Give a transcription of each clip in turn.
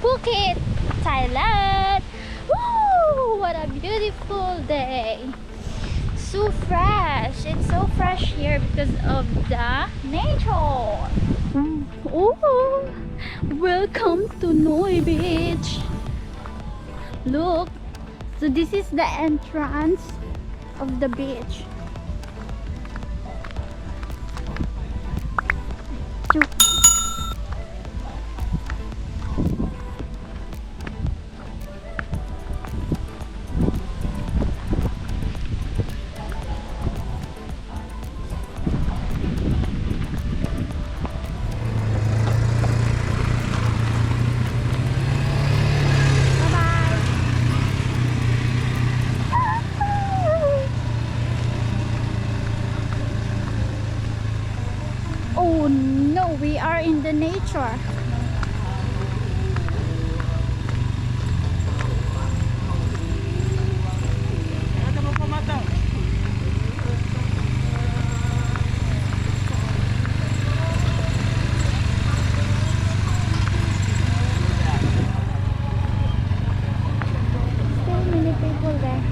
Phuket, Thailand. Woo! What a beautiful day. So fresh. It's so fresh here because of the nature. Oh, welcome to Nui Beach. Look. So this is the entrance of the beach. Oh no, we are in the nature. So many people there.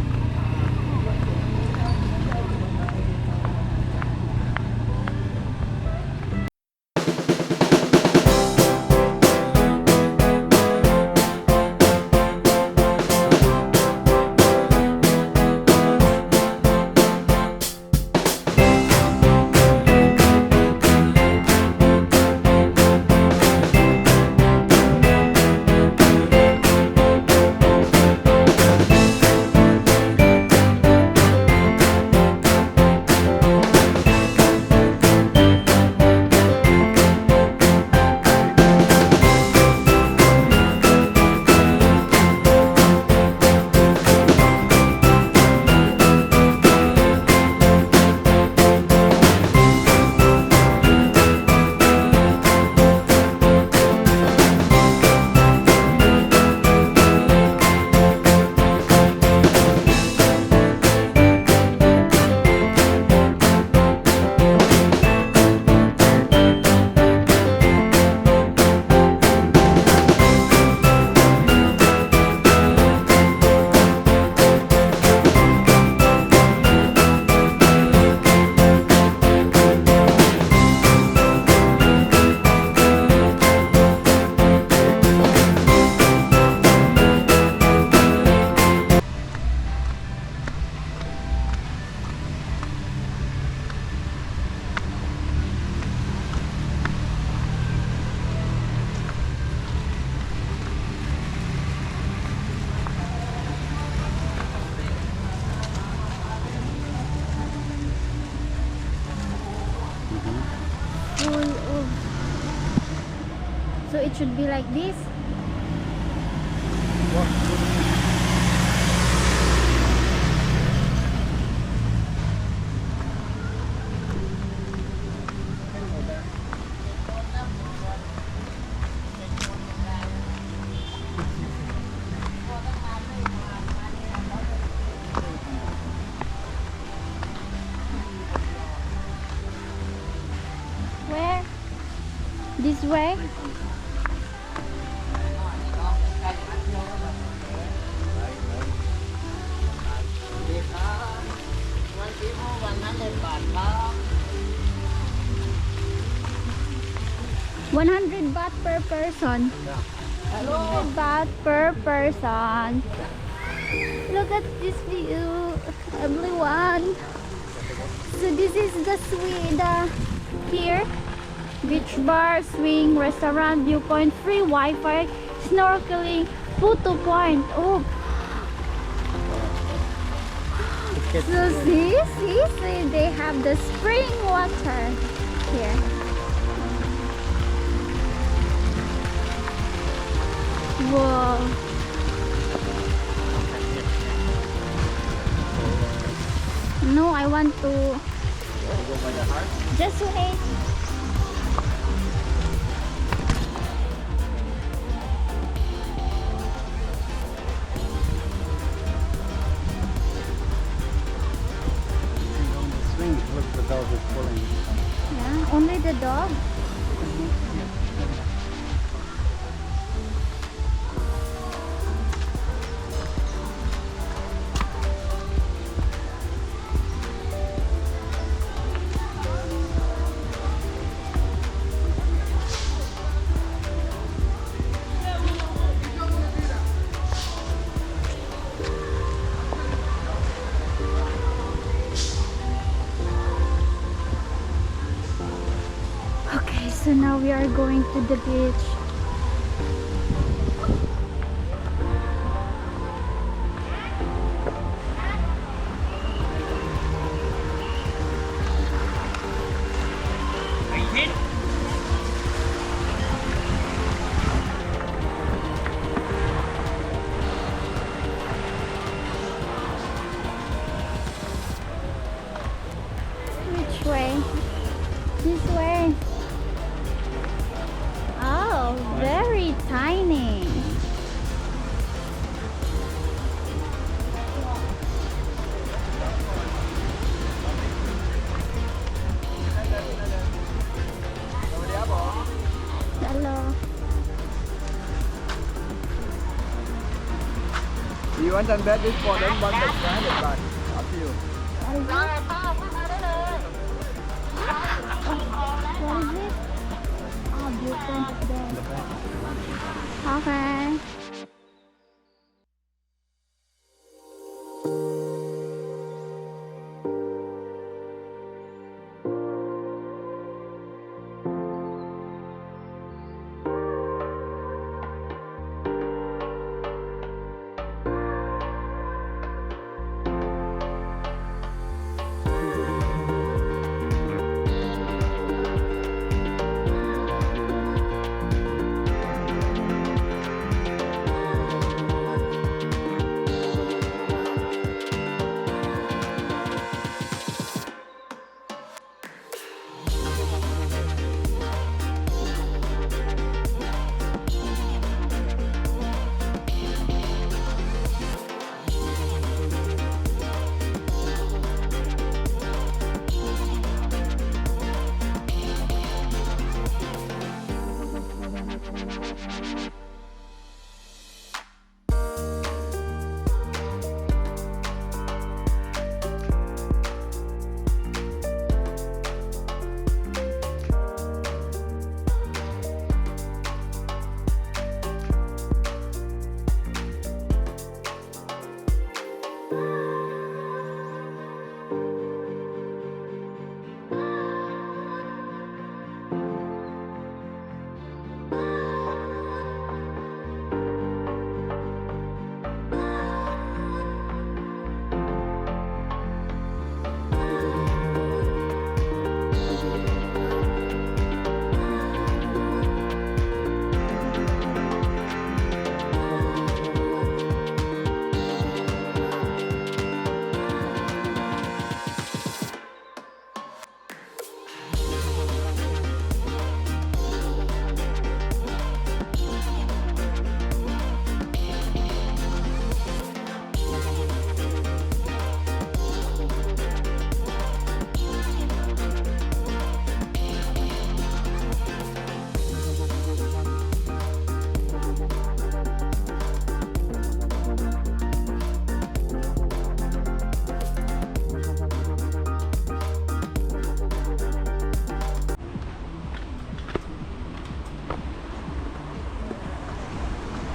So it should be like this. Where? This way? $100 per person. 100 baht per person. Look at this view, everyone. So this is the here. Beach bar, swing, restaurant, viewpoint, free Wi-Fi, snorkeling, photo point. Oh. So see, they have the spring water here. Whoa. No, I want to Go by the Harn? just wait. Swing, look, the dog is pulling. Yeah, only the dog. we are going to the beach. Which way? This way. Oh, very tiny. Hello. You want them bed this for them one that's branded, but up to you. What is it? What is it? Oh, viewpoint up there. Okay.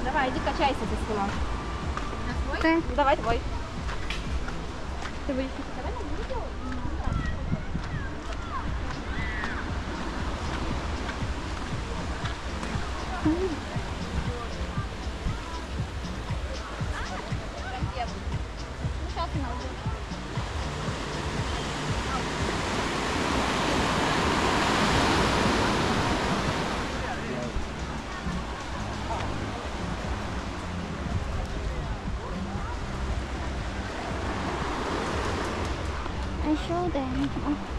Давай, иди качайся за столом. Okay. Давай твой. Ты будешь I show them. Oh.